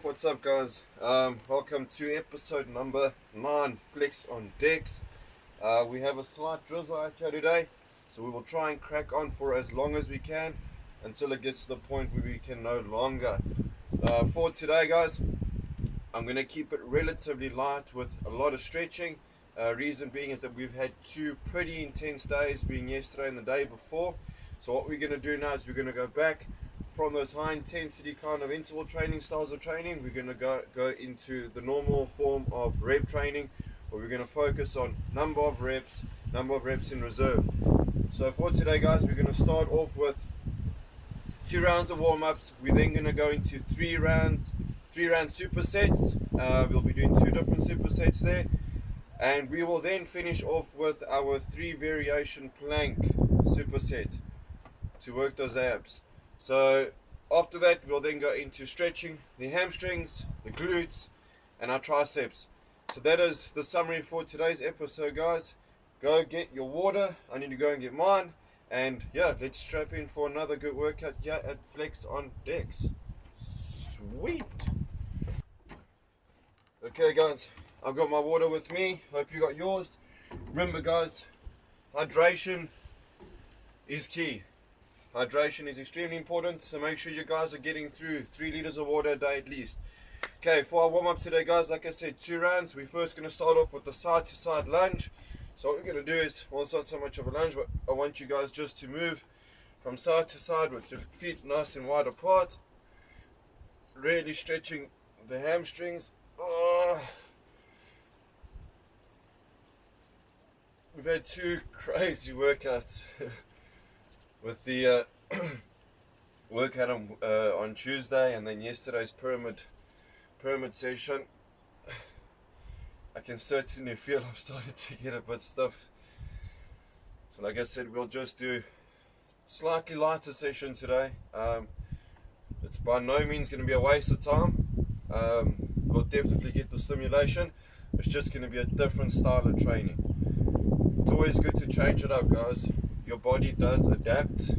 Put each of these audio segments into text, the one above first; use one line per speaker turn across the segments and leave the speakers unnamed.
What's up, guys? Welcome to episode number 9, Flex on Decks. We have a slight drizzle out here today, so we will try and crack on for as long as we can until it gets to the point where we can no longer. For today, guys, I'm going to keep it relatively light with a lot of stretching. Reason being is that we've had 2 pretty intense days, being yesterday and the day before. So what we're going to do now is we're going to go back from those high intensity kind of interval training styles of training. We're going to go into the normal form of rep training, where we're going to focus on number of reps in reserve. So for today, guys, we're going to start off with 2 rounds of warm-ups. We're then going to go into 3 round supersets. We'll be doing 2 different supersets there, and we will then finish off with our 3 variation plank superset to work those abs. So after that, we'll then go into stretching the hamstrings, the glutes, and our triceps. So that is the summary for today's episode, guys. Go get your water. I need to go and get mine. And yeah, let's strap in for another good workout here at Flex on Decks. Sweet. Okay, guys, I've got my water with me. Hope you got yours. Remember, guys, hydration is key. Hydration is extremely important, so make sure you guys are getting through 3 liters of water a day at least. Okay, for our warm up today, guys, like I said, 2 rounds. We're first going to start off with the side to side lunge. So what we're going to do is, well, it's not so much of a lunge, but I want you guys just to move from side to side with your feet nice and wide apart, really stretching the hamstrings. We've had 2 crazy workouts with the workout on Tuesday, and then yesterday's pyramid session. I can certainly feel I'm starting to get a bit stiff. So like I said, we'll just do slightly lighter session today. It's by no means going to be a waste of time. We'll definitely get the stimulation. It's just going to be a different style of training. It's always good to change it up, guys. Your body does adapt.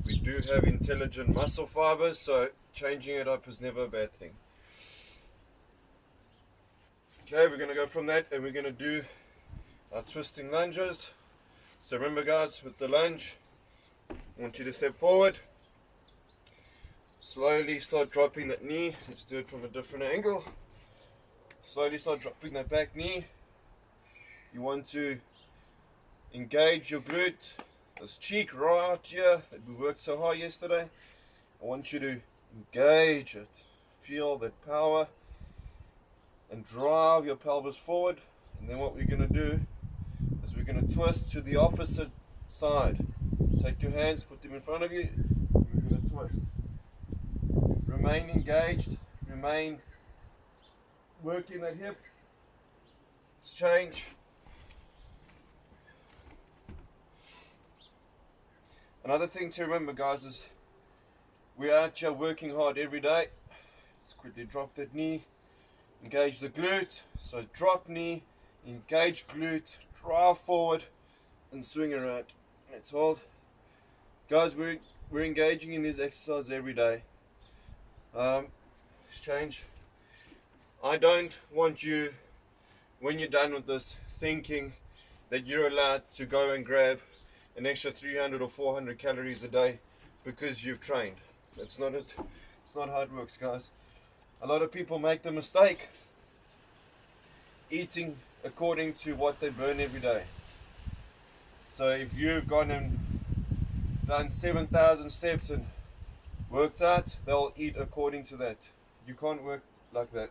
We do have intelligent muscle fibers, so changing it up is never a bad thing. Okay, we're going to go from that, and we're going to do our twisting lunges. So remember, guys, with the lunge, I want you to step forward, slowly start dropping that knee. Let's do it from a different angle. Slowly start dropping that back knee. You want to engage your glute, this cheek right here that we worked so hard yesterday. I want you to engage it, feel that power, and drive your pelvis forward. And then what we're going to do is we're going to twist to the opposite side. Take your hands, put them in front of you, and we're going to twist. Remain engaged, remain working that hip. Let's change. Another thing to remember, guys, is we're out here working hard every day. Let's quickly drop that knee, engage the glute. So drop knee, engage glute, drive forward, and swing around. Let's hold. Guys, we're engaging in these exercises every day. Let's change. I don't want you, when you're done with this, thinking that you're allowed to go and grab an extra 300 or 400 calories a day because you've trained. It's not how it works, guys. A lot of people make the mistake eating according to what they burn every day. So if you've gone and done 7,000 steps and worked out, they'll eat according to that. You can't work like that.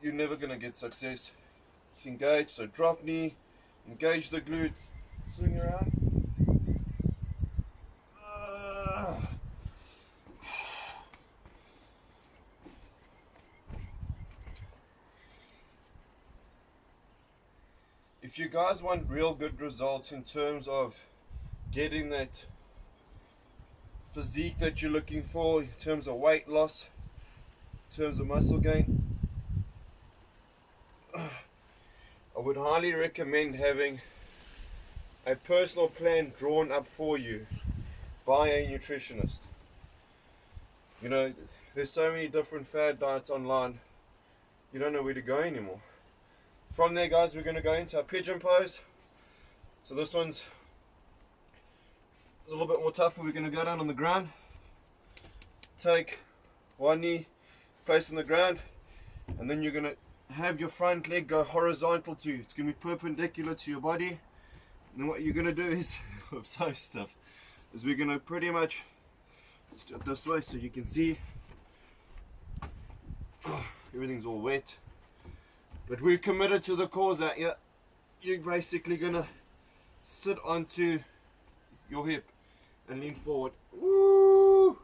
You're never going to get success. It's engaged, so drop knee, engage the glute, swing around. If you guys want real good results in terms of getting that physique that you're looking for, in terms of weight loss, in terms of muscle gain, I would highly recommend having a personal plan drawn up for you by a nutritionist. You know, there's so many different fad diets online, you don't know where to go anymore. From there, guys, we're going to go into our pigeon pose. So this one's a little bit more tougher. We're going to go down on the ground, take one knee, place on the ground, and then you're going to have your front leg go horizontal to you. It's going to be perpendicular to your body. And then what you're going to do is, I'm so stiff, is we're going to pretty much, let's do it this way so you can see. Everything's all wet. But we're committed to the cause out here. You're basically going to sit onto your hip and lean forward. Woo!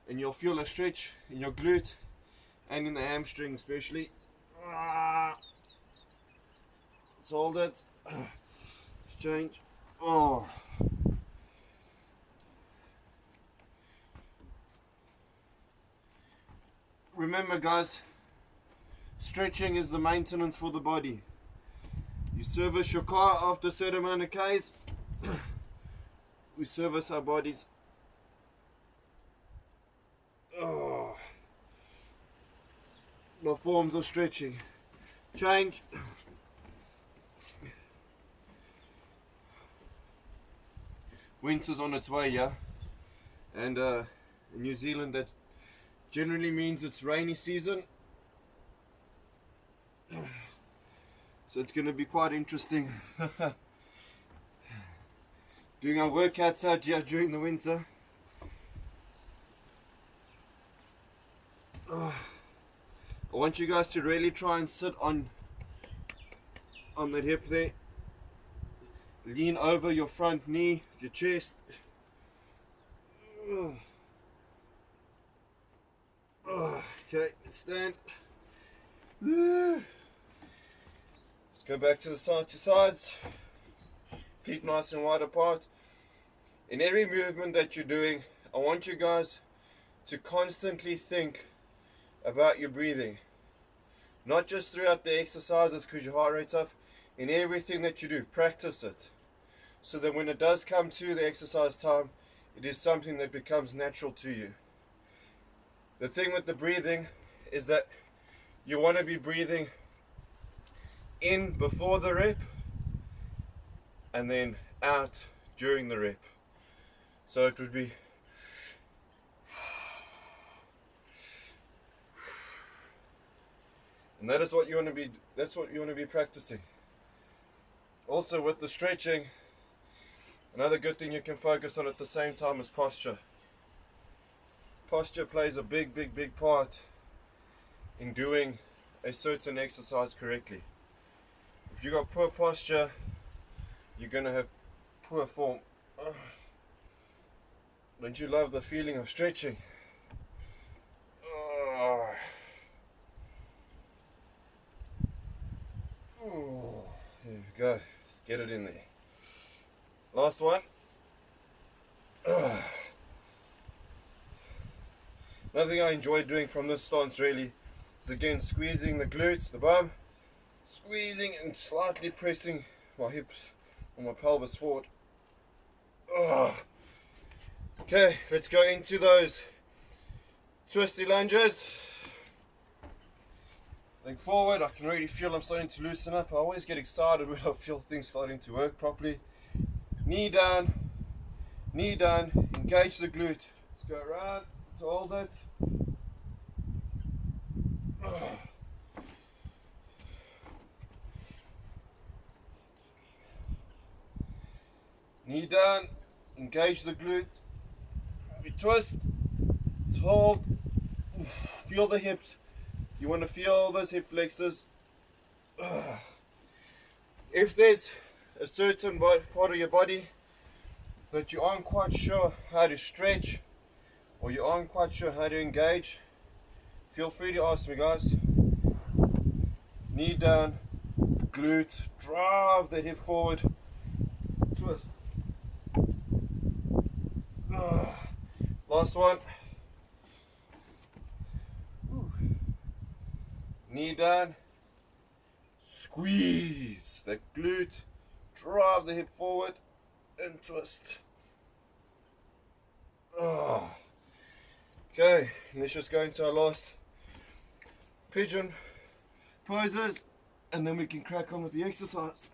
And you'll feel a stretch in your glute and in the hamstring especially. Let's hold it. Change. Oh. Remember, guys, stretching is the maintenance for the body. You service your car after a certain amount of Ks. We service our bodies. Oh. The forms of stretching. Change. Winter's on its way, yeah? And in New Zealand that generally means it's rainy season. So it's going to be quite interesting doing our workouts out here during the winter. I want you guys to really try and sit on that hip there. Lean over your front knee, your chest. Okay, let's stand. Let's go back to the side to sides. Feet nice and wide apart. In every movement that you're doing, I want you guys to constantly think about your breathing. Not just throughout the exercises because your heart rate's up. In everything that you do, practice it. So that when it does come to the exercise time, it is something that becomes natural to you. The thing with the breathing is that you want to be breathing in before the rep and then out during the rep. So it would be and that is what you want to be, that's what you want to be practicing. Also with the stretching, another good thing you can focus on at the same time is posture. Posture plays a big part in doing a certain exercise correctly. If you got poor posture, you're going to have poor form. Don't you love the feeling of stretching? There we go. Let's get it in there. Last one. Another thing I enjoy doing from this stance really is again squeezing the glutes, the bum, squeezing and slightly pressing my hips or my pelvis forward. Okay, let's go into those twisty lunges. Think forward. I can already feel I'm starting to loosen up. I always get excited when I feel things starting to work properly. Knee down, engage the glute. Let's go around, let's hold it. Knee down, engage the glute. We twist, let's hold. Feel the hips. You want to feel those hip flexors. If there's a certain part of your body that you aren't quite sure how to stretch or you aren't quite sure how to engage, feel free to ask me, guys. Knee down, glute, drive that hip forward, twist. Last one. Knee down, squeeze that glute, drive the hip forward and twist. Oh. Okay, let's just go into our last pigeon poses, and then we can crack on with the exercise.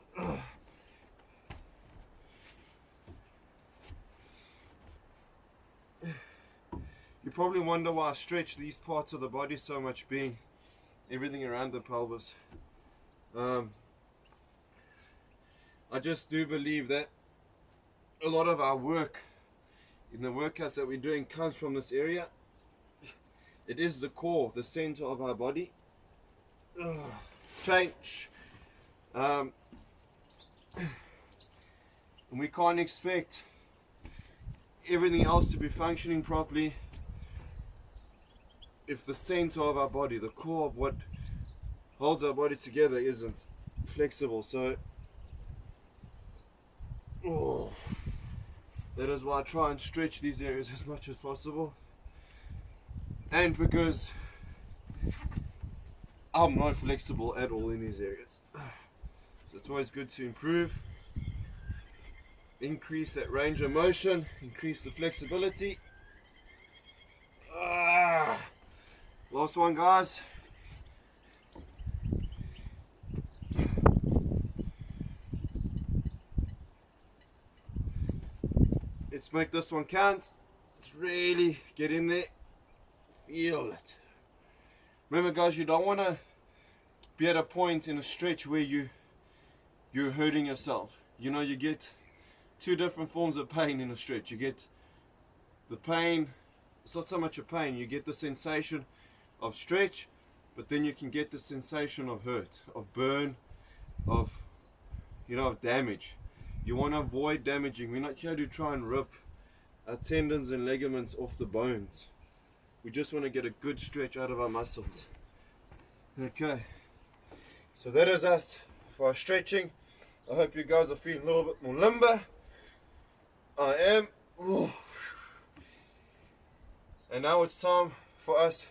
You probably wonder why I stretch these parts of the body so much, being everything around the pelvis. I just do believe that a lot of our work in the workouts that we're doing comes from this area. It is the core, the center of our body. Change. And we can't expect everything else to be functioning properly if the center of our body, the core of what holds our body together, isn't flexible. So that is why I try and stretch these areas as much as possible. And because I'm not flexible at all in these areas. So it's always good to improve, increase that range of motion, increase the flexibility. Last one, guys. Let's make this one count. Let's really get in there. Feel it. Remember, guys, you don't want to be at a point in a stretch where you're hurting yourself. You know, you get two different forms of pain in a stretch. You get the pain, it's not so much a pain, you get the sensation of stretch, but then you can get the sensation of hurt, of burn, of damage. You want to avoid damaging. We're not here to try and rip our tendons and ligaments off the bones. We just want to get a good stretch out of our muscles. Okay, so that is us for our stretching. I hope you guys are feeling a little bit more limber. I am. Ooh. And now it's time for us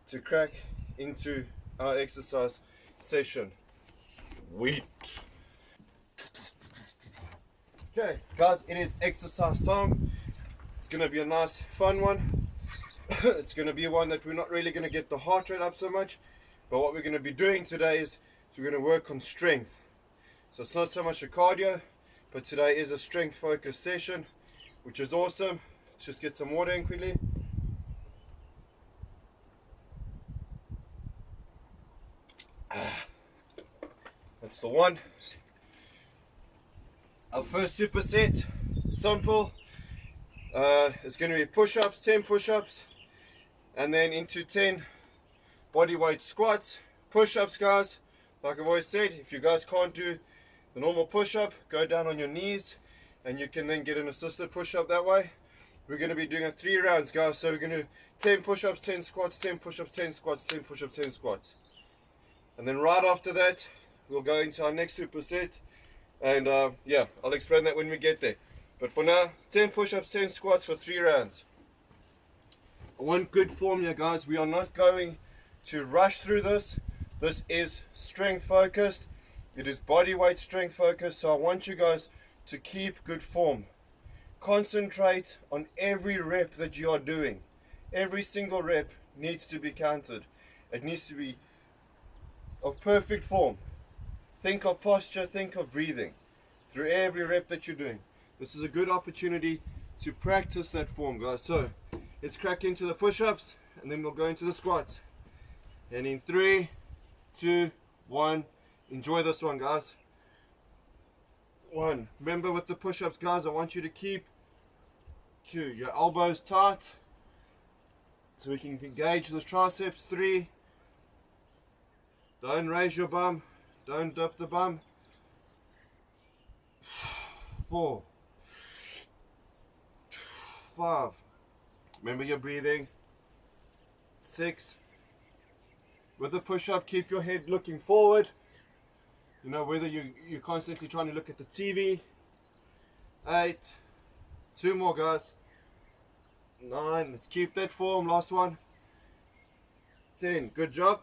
to crack into our exercise session. Sweet. Okay, guys, it is exercise time. It's going to be a nice, fun one. It's going to be one that we're not really going to get the heart rate up so much. But what we're going to be doing today is we're going to work on strength. So it's not so much a cardio, but today is a strength focused session, which is awesome. Let's just get some water in quickly. That's the one. Our first superset, simple. It's going to be push-ups, 10 push-ups, and then into 10 body weight squats. Push-ups, guys, like I've always said, if you guys can't do the normal push-up, go down on your knees, and you can then get an assisted push-up that way. We're going to be doing 3 rounds, guys. So we're going to do 10 push-ups, 10 squats, 10 push-ups, 10 squats, 10 push-ups, 10 squats. And then right after that, we'll go into our next superset. And yeah, I'll explain that when we get there. But for now, 10 push-ups, 10 squats for 3 rounds. I want good form here, guys. We are not going to rush through this. This is strength focused. It is body weight strength focused. So I want you guys to keep good form. Concentrate on every rep that you are doing. Every single rep needs to be counted. It needs to be of perfect form. Think of posture, think of breathing through every rep that you're doing. This is a good opportunity to practice that form, guys. So let's crack into the push-ups, and then we'll go into the squats. And in 3, 2, 1, enjoy this one, guys. 1. Remember with the push-ups, guys, I want you to keep to your elbows tight so we can engage the triceps. 3. Don't raise your bum. Don't dip the bum. 4. 5. Remember your breathing. 6. With the push-up, keep your head looking forward. You know, whether you're constantly trying to look at the TV. 8. 2 more, guys. 9. Let's keep that form. Last one. 10. Good job.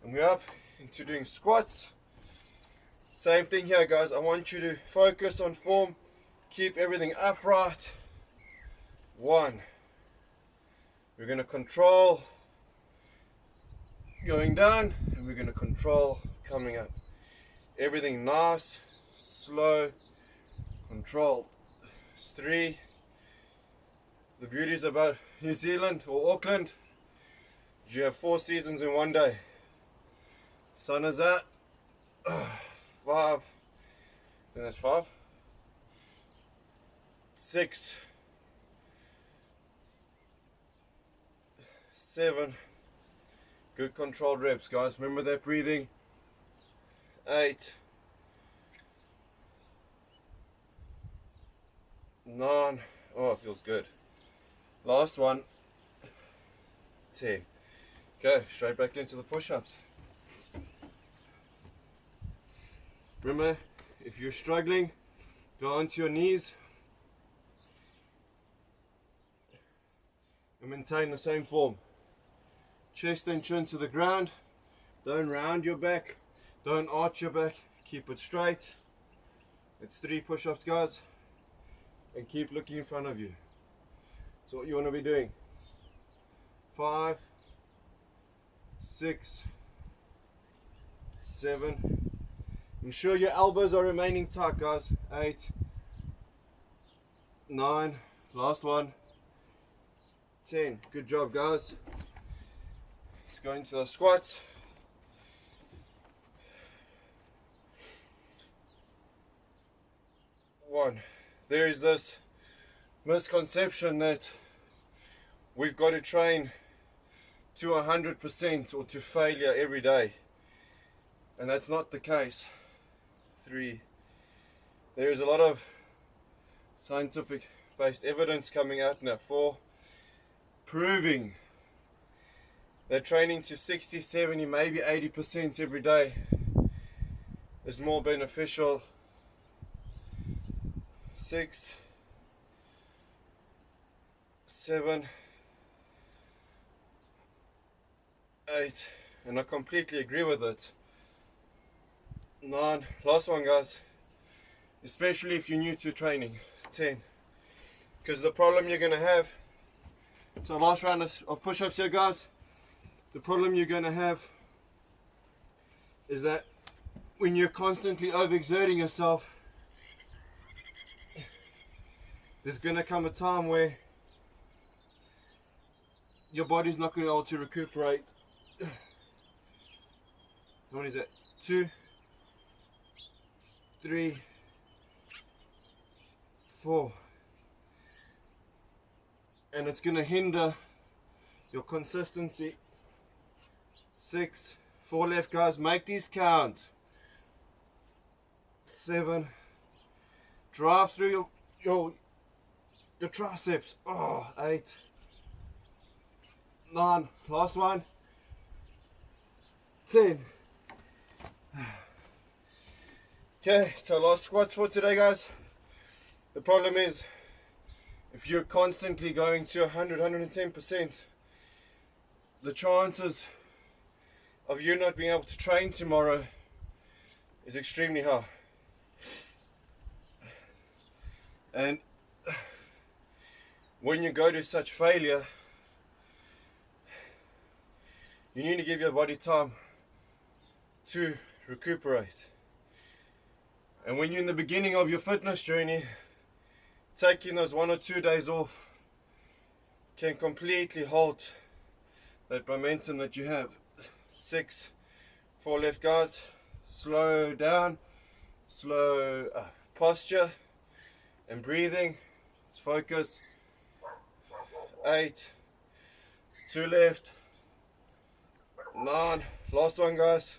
And we're up into doing squats. Same thing here, guys. I want you to focus on form, keep everything upright. 1. We're going to control going down, and we're going to control coming up. Everything nice, slow, controlled. 3. The beauties about New Zealand or Auckland, you have 4 seasons in one day. Sun is out. 5. Then that's 5. 6. 7. Good controlled reps, guys. Remember that breathing. 8. 9. Oh, it feels good. Last one. 10. Okay, straight back into the push-ups. Remember, if you're struggling, go onto your knees and maintain the same form. Chest and chin to the ground. Don't round your back. Don't arch your back. Keep it straight. It's 3 push-ups, guys. And keep looking in front of you. That's what you want to be doing. 5, 6, 7. Ensure your elbows are remaining tight, guys. 8, 9. Last one. 10. Good job, guys. Let's go into the squats. 1. There is this misconception that we've got to train to 100% or to failure every day, and that's not the case. 3. There is a lot of scientific based evidence coming out now 4, proving that training to 60, 70, maybe 80% every day is more beneficial. 6, 7, 8, and I completely agree with it. 9, last one, guys, especially if you're new to training. 10, because the problem you're going to have, so last round of push-ups here, guys, the problem you're going to have is that when you're constantly overexerting yourself, there's going to come a time where your body's not going to be able to recuperate. What is it? 2, 3, 4. And it's going to hinder your consistency. 6, 4 left, guys. Make these count. 7. Drive through your triceps. 8, 9. Last one. 10. Okay, so last squats for today, guys. The problem is, if you're constantly going to 100, 110%, the chances of you not being able to train tomorrow is extremely high. And when you go to such failure, you need to give your body time to recuperate. And when you're in the beginning of your fitness journey, taking those 1 or 2 days off can completely halt that momentum that you have. 6, 4 left, guys. Slow down, slow posture and breathing. Let's focus. 8, it's 2 left. 9, last one, guys.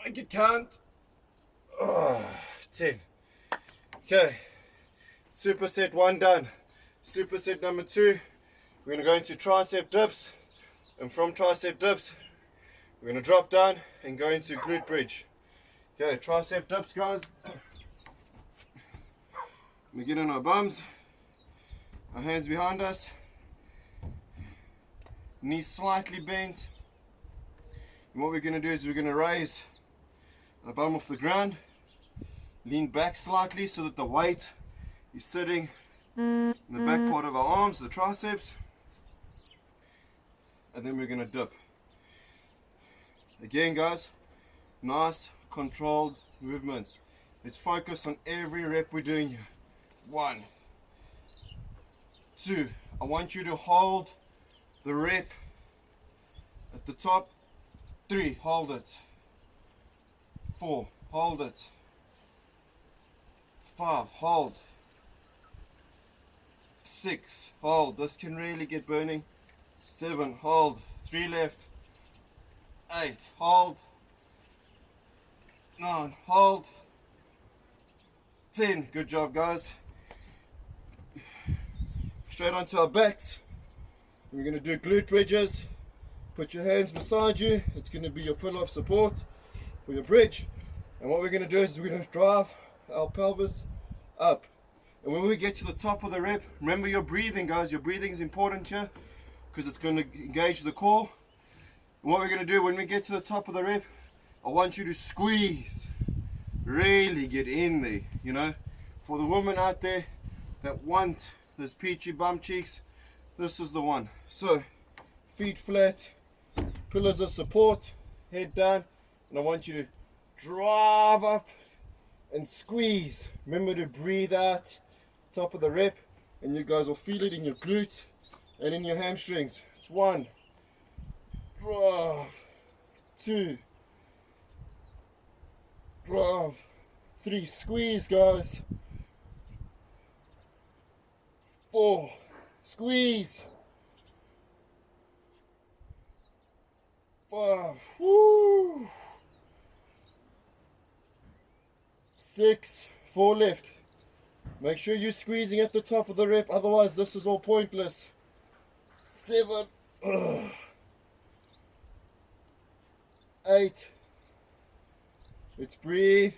Make it count. 10. Okay, superset 1 done. Superset number 2, we're going to go into tricep dips, and from tricep dips we're going to drop down and go into glute bridge. Okay, tricep dips, guys. We get on our bums, our hands behind us, knees slightly bent. And what we're going to do is we're going to raise our bum off the ground, lean back slightly so that the weight is sitting in the back part of our arms, the triceps, and then we're going to dip. Again guys, nice controlled movements. Let's focus on every rep we're doing here. 1, 2, I want you to hold the rep at the top. 3, hold it. 4, hold it. 5, hold. 6, hold. This can really get burning. 7, hold. 3 left. 8, hold. 9, hold. 10, good job guys. Straight onto our backs. We're going to do glute bridges. Put your hands beside you. It's going to be your pillar of support for your bridge. And what we're going to do is we're going to drive our pelvis up. And when we get to the top of the rep, remember your breathing guys. Your breathing is important here because it's going to engage the core. And what we're going to do when we get to the top of the rep, I want you to squeeze. Really get in there, you know. For the women out there that want those peachy bum cheeks, this is the one. So, feet flat, pillars of support, head down, and I want you to drive up and squeeze. Remember to breathe out, top of the rep, and you guys will feel it in your glutes and in your hamstrings. It's 1, drive, 2, drive, 3, squeeze guys, 4, squeeze, 5, woo, 6, 4 left. Make sure you're squeezing at the top of the rep, otherwise this is all pointless. 7, 8, let's breathe,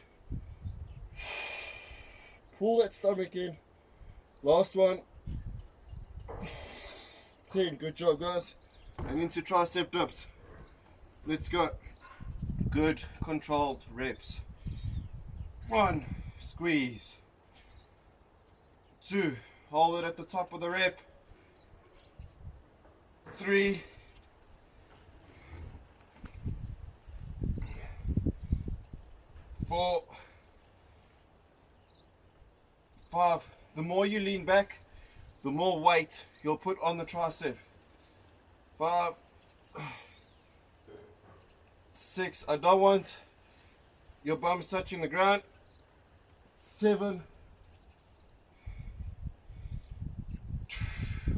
pull that stomach in, last one, 10, good job guys, and into tricep dips. Let's go. Good controlled reps. 1, squeeze. 2, hold it at the top of the rep. 3, 4, 5. The more you lean back, the more weight you'll put on the tricep. 5, 6, I don't want your bum touching the ground. 7,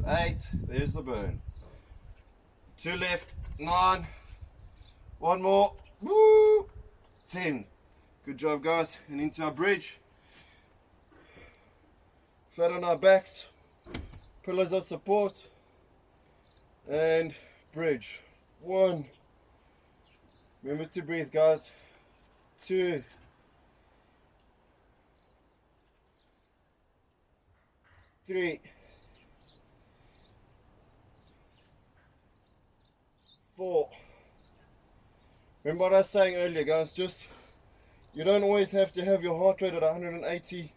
8, there's the burn. 2 left, 9, 1 more, woo, 10. Good job guys, and into our bridge. Flat on our backs, pillars of support, and bridge. 1, remember to breathe guys. 2, 3, 4. Remember what I was saying earlier guys, just you don't always have to have your heart rate at 180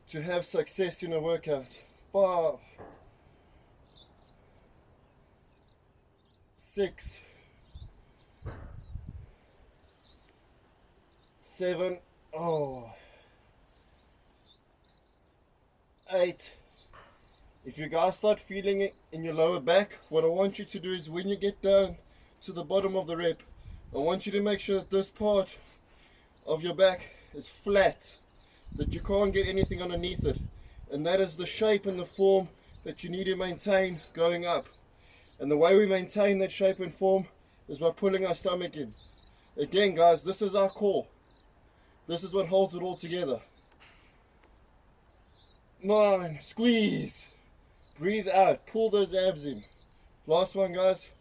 to have success in a workout. 5, 6, 7, 8. If you guys start feeling it in your lower back, what I want you to do is when you get down to the bottom of the rep, I want you to make sure that this part of your back is flat, that you can't get anything underneath it, and that is the shape and the form that you need to maintain going up. And the way we maintain that shape and form is by pulling our stomach in. Again guys, this is our core. This is what holds it all together. 9, squeeze, breathe out, pull those abs in. Last one guys.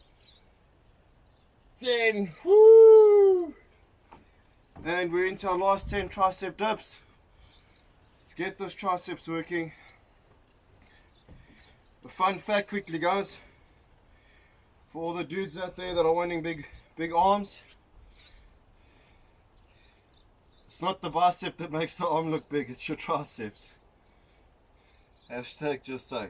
10, woo! And we're into our last 10 tricep dips. Let's get those triceps working. A fun fact quickly guys, for all the dudes out there that are wanting big big arms. It's not the bicep that makes the arm look big, it's your triceps. Hashtag just say.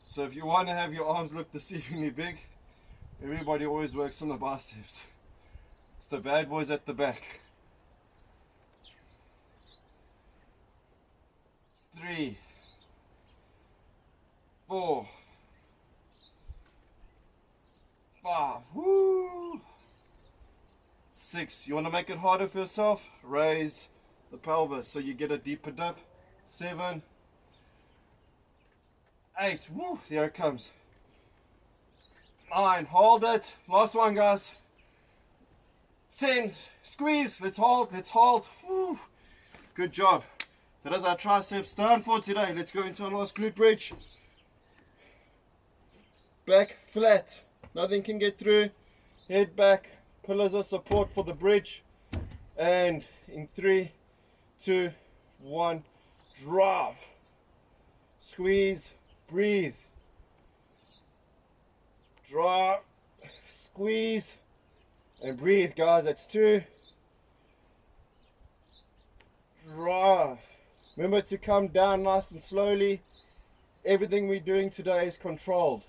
So if you want to have your arms look deceivingly big, everybody always works on the biceps. It's the bad boys at the back. 3, 4, 5, woo! 6, you want to make it harder for yourself? Raise the pelvis so you get a deeper dip. 7, 8, woo, there it comes. 9, hold it. Last one, guys. 10, squeeze, let's hold. Woo. Good job. That is our triceps done for today. Let's go into our last glute bridge. Back flat, nothing can get through. Head back, pillars of support for the bridge. And in 3, 2, 1, drive. Squeeze, breathe. Drive, squeeze, and breathe, guys. That's 2. Drive. Remember to come down nice and slowly. Everything we're doing today is controlled.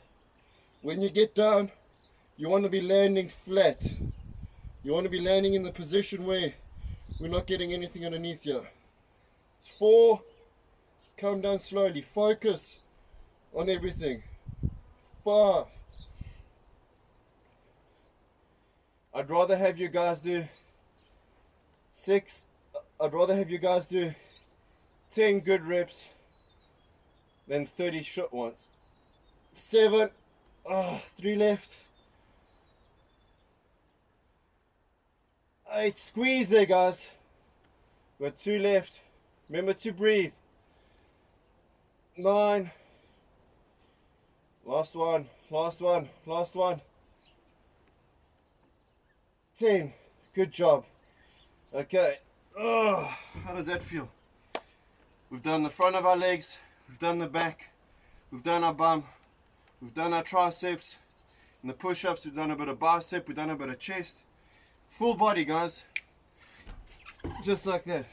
When you get down, you want to be landing flat. You want to be landing in the position where we're not getting anything underneath you. 4. Let's come down slowly. Focus on everything. 5. I'd rather have you guys do 6. I'd rather have you guys do 10 good reps than 30 short ones. 7. 3 left. 8. Squeeze there, guys. We've got 2 left. Remember to breathe. 9. Last one. 10. Good job. Okay. How does that feel? We've done the front of our legs, we've done the back, we've done our bum, we've done our triceps. In the push-ups, we've done a bit of bicep, we've done a bit of chest. Full body, guys. Just like that.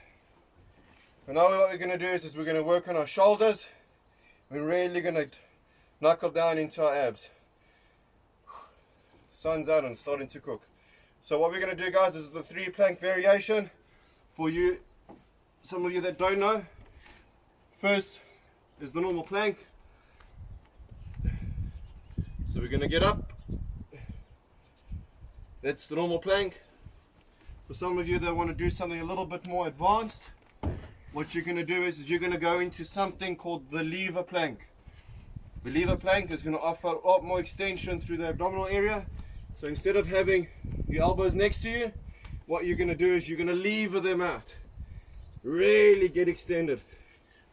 And now what we're going to do is we're going to work on our shoulders. We're really going to knuckle down into our abs. Sun's out and starting to cook. So what we're going to do, guys, is the 3 plank variation. For you, some of you that don't know, first is the normal plank. So we're going to get up. That's the normal plank. For some of you that want to do something a little bit more advanced, what you're going to do is you're going to go into something called the lever plank. The lever plank is going to offer a lot more extension through the abdominal area. So instead of having your elbows next to you, what you're going to do is you're going to lever them out. Really get extended.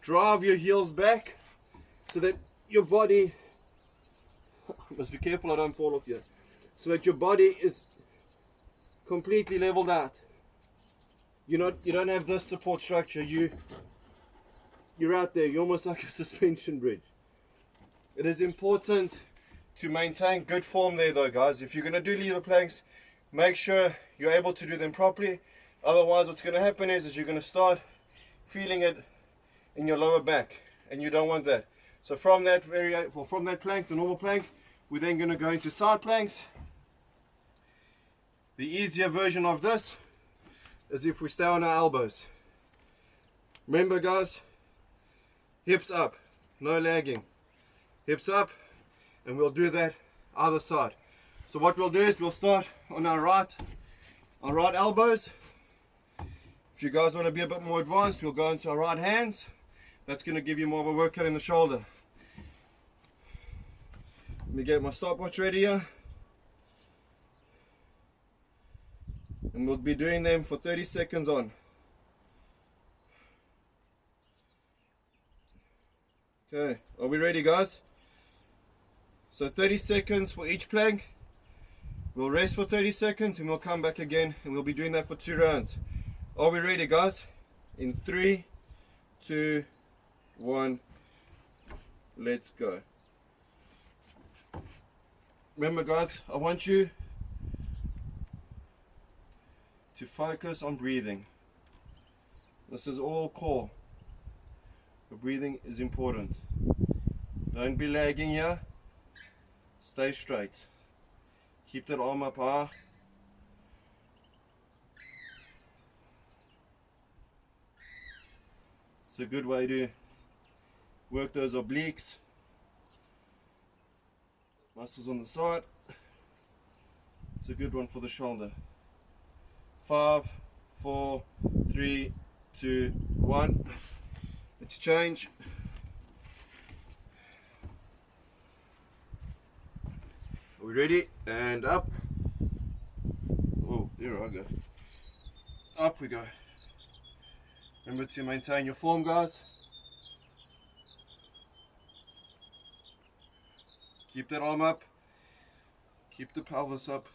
Drive your heels back so that your body, must be careful I don't fall off here, so that your body is completely leveled out. You don't have this support structure. You're out there. You're almost like a suspension bridge. It is important to maintain good form there though, guys. If you're going to do lever planks, make sure you're able to do them properly. Otherwise what's going to happen is you're going to start feeling it in your lower back, and you don't want that. So from that plank, the normal plank, we're then going to go into side planks. The easier version of this is if we stay on our elbows. Remember, guys, hips up, no lagging. Hips up, and we'll do that other side. So what we'll do is we'll start on our right elbows. If you guys want to be a bit more advanced, we'll go into our right hands. That's going to give you more of a workout in the shoulder. Let me get my stopwatch ready here. And we'll be doing them for 30 seconds on. Okay, are we ready, guys? So 30 seconds for each plank. We'll rest for 30 seconds and we'll come back again, and we'll be doing that for 2 rounds. Are we ready, guys? In 3, 2, 1, let's go. Remember, guys, I want you to focus on breathing. This is all core. The breathing is important. Don't be lagging here. Stay straight. Keep that arm up high. It's a good way to work those obliques. Muscles on the side. It's a good one for the shoulder. 5, 4, 3, 2, 1. Let's change. Are we ready? And up. Oh, there I go. Up we go. Remember to maintain your form, guys. Keep that arm up. Keep the pelvis up.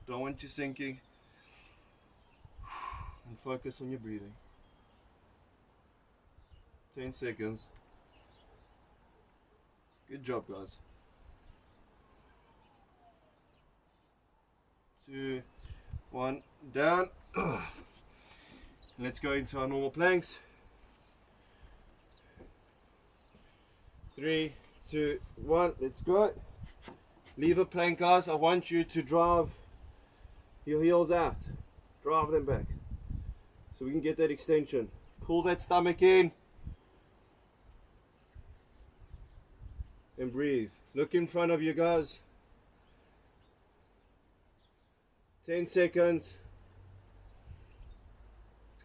Don't want you sinking. And focus on your breathing. 10 seconds. Good job, guys. 2, 1, down. Let's go into our normal planks. 3, 2, 1, let's go. Leave a plank, guys. I want you to drive your heels out. Drive them back. So we can get that extension. Pull that stomach in. And breathe. Look in front of you, guys. 10 seconds.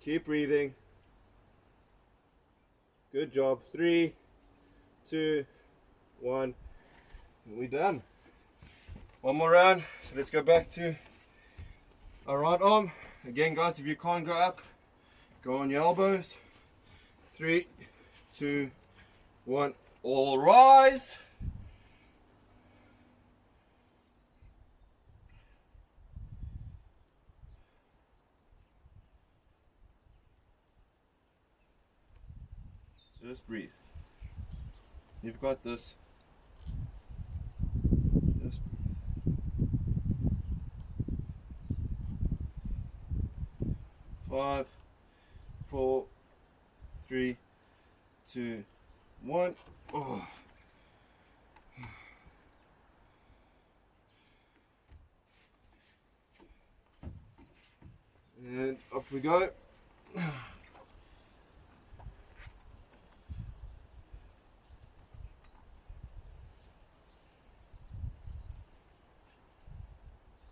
Keep breathing. Good job. 3, 2, 1. And we're done. One more round. So let's go back to our right arm. Again, guys, if you can't go up, go on your elbows. 3, 2, 1. All rise. Just breathe. You've got this. Just breathe. 5, 4, 3, 2, 1. Oh. And up we go.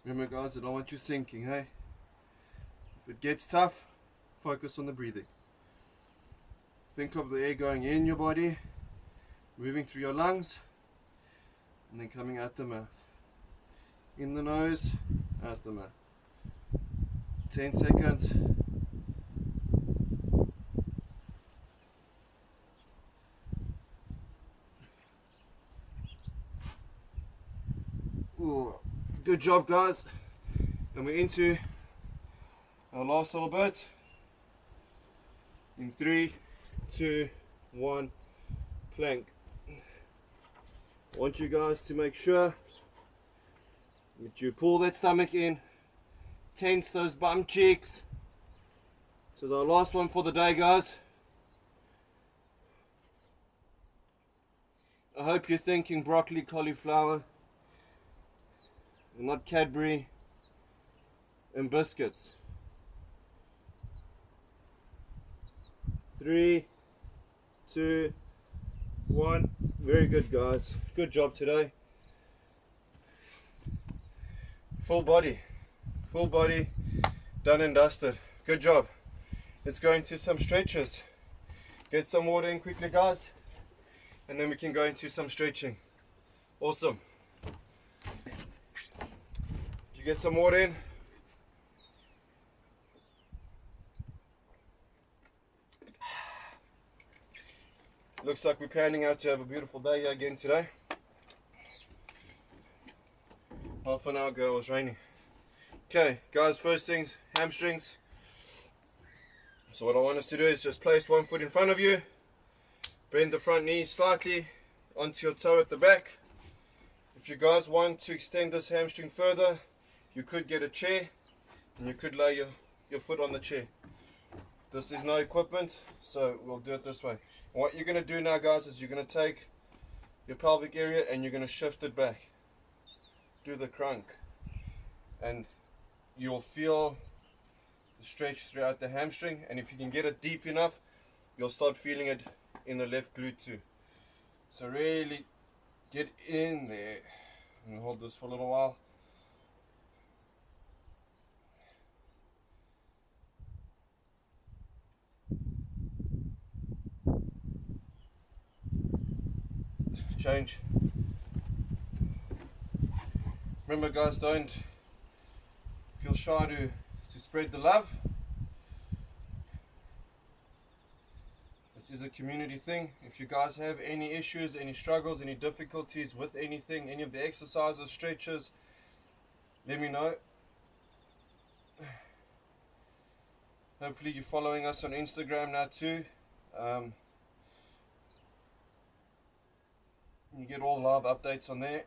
Remember, guys, I don't want you sinking, hey? If it gets tough, focus on the breathing. Think of the air going in your body, moving through your lungs, and then coming out the mouth. In the nose, out the mouth. 10 seconds. Ooh, good job, guys. And we're into our last little bit. In 3, 2, 1, plank. I want you guys to make sure that you pull that stomach in, tense those bum cheeks. This is our last one for the day, guys. I hope you're thinking broccoli, cauliflower, and not Cadbury and biscuits. 3, 2, 1. Very good, guys. Good job today. Full body, done and dusted. Good job. Let's go into some stretches. Get some water in quickly, guys, and then we can go into some stretching. Awesome. Did you get some water in? Looks like we're planning out to have a beautiful day again today. Half an hour ago it was raining. Okay, guys, first things, hamstrings. So what I want us to do is just place one foot in front of you, bend the front knee slightly onto your toe at the back. If you guys want to extend this hamstring further, you could get a chair and you could lay your your foot on the chair. This is no equipment, so we'll do it this way. What you're going to do now, guys, is you're going to take your pelvic area and you're going to shift it back. Do the crunk. And you'll feel the stretch throughout the hamstring. And if you can get it deep enough, you'll start feeling it in the left glute too. So really get in there. And hold this for a little while. Change. Remember, guys, don't feel shy to spread the love. This is a community thing. If you guys have any issues, any struggles, any difficulties with anything, any of the exercises, stretches, let me know. Hopefully you're following us on Instagram now too. You get all live updates on there.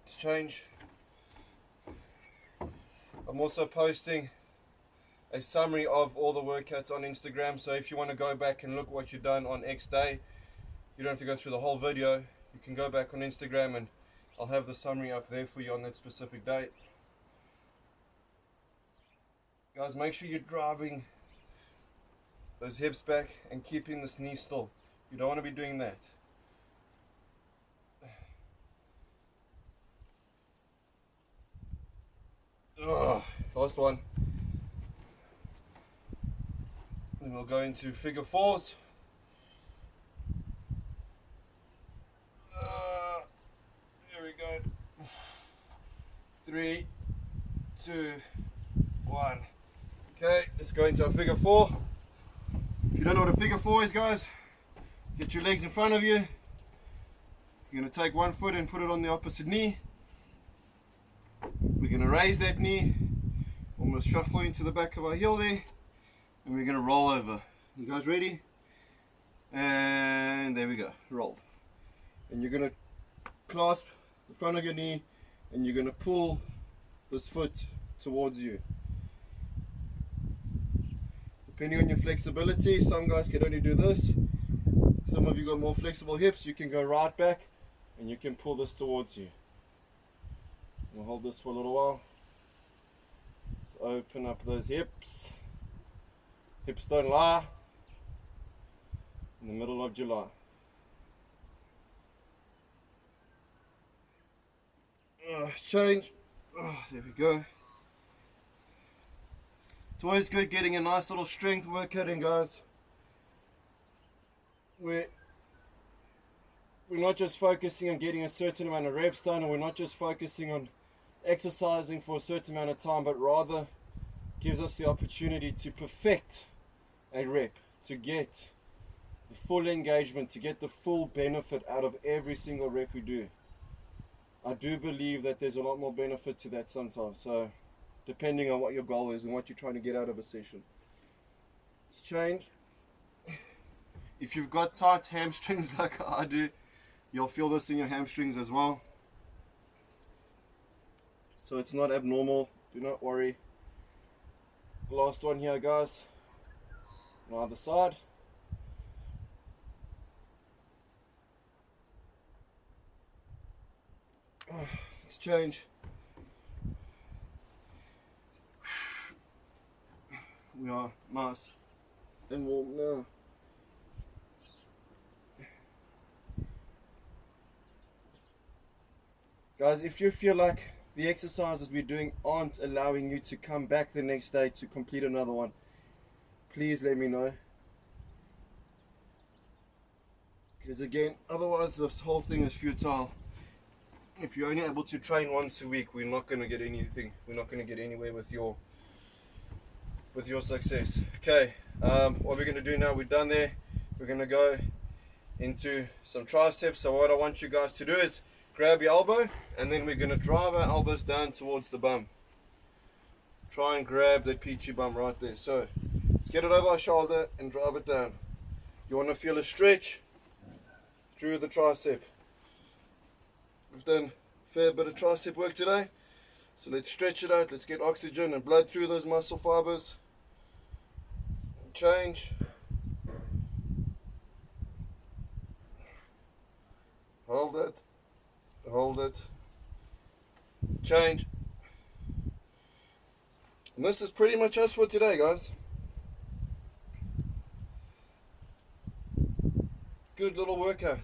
It's change. I'm also posting a summary of all the workouts on Instagram, so if you want to go back and look what you've done on X day, you don't have to go through the whole video. You can go back on Instagram and I'll have the summary up there for you on that specific date. Guys, make sure you're driving those hips back and keeping this knee still. You don't want to be doing that. Last one. Then we'll go into figure fours. Here we go. 3, 2, 1. Okay, let's go into a figure four. If you don't know what a figure four is, guys, get your legs in front of you. You're going to take one foot and put it on the opposite knee. We're going to raise that knee, almost shuffle into the back of our heel there, and we're going to roll over. You guys ready? And there we go, roll. And you're going to clasp the front of your knee and you're going to pull this foot towards you. Depending on your flexibility, some guys can only do this. Some of you got more flexible hips, you can go right back and you can pull this towards you. We'll hold this for a little while. Let's open up those hips. Hips don't lie. In the middle of July. Change. There we go. It's always good getting a nice little strength workout in, guys. We're not just focusing on getting a certain amount of reps done, and we're not just focusing on exercising for a certain amount of time, but rather gives us the opportunity to perfect a rep, to get the full engagement, to get the full benefit out of every single rep we do. I do believe that there's a lot more benefit to that sometimes, so depending on what your goal is and what you're trying to get out of a session. Let's change. If you've got tight hamstrings like I do, you'll feel this in your hamstrings as well. So it's not abnormal, do not worry. Last one here, guys. On either side. Let's change. We are nice and warm now. Guys, if you feel like the exercises we're doing aren't allowing you to come back the next day to complete another one, please let me know. Because again, otherwise this whole thing is futile. If you're only able to train once a week, we're not going to get anything. We're not going to get anywhere with your success. Okay, what we're going to do now, we're done there. We're going to go into some triceps. So what I want you guys to do is grab your elbow, and then we're going to drive our elbows down towards the bum. Try and grab that peachy bum right there. So let's get it over our shoulder and drive it down. You want to feel a stretch through the tricep. We've done a fair bit of tricep work today, so let's stretch it out. Let's get oxygen and blood through those muscle fibers. change, hold it, change. And this is pretty much us for today, guys. Good little workout.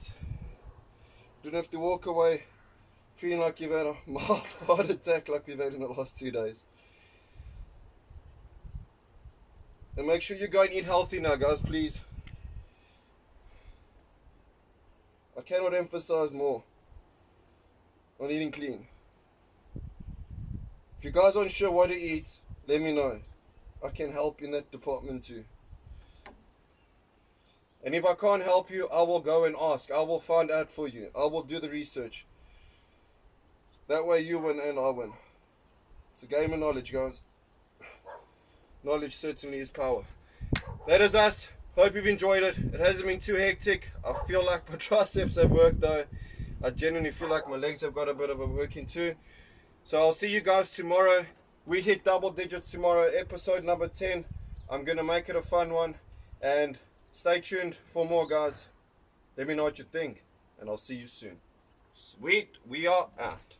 Don't have to walk away feeling like you've had a mild heart attack like we've had in the last 2 days. And make sure you go and eat healthy now, guys, please. I cannot emphasize more on eating clean. If you guys aren't sure what to eat, let me know. I can help in that department too. And if I can't help you, I will go and ask. I will find out for you. I will do the research. That way you win and I win. It's a game of knowledge, guys. Knowledge certainly is power. That is us. Hope you've enjoyed it. It hasn't been too hectic. I feel like my triceps have worked though. I genuinely feel like my legs have got a bit of a working too. So I'll see you guys tomorrow. We hit double digits tomorrow, episode number 10. I'm going to make it a fun one. And stay tuned for more, guys. Let me know what you think. And I'll see you soon. Sweet, we are out.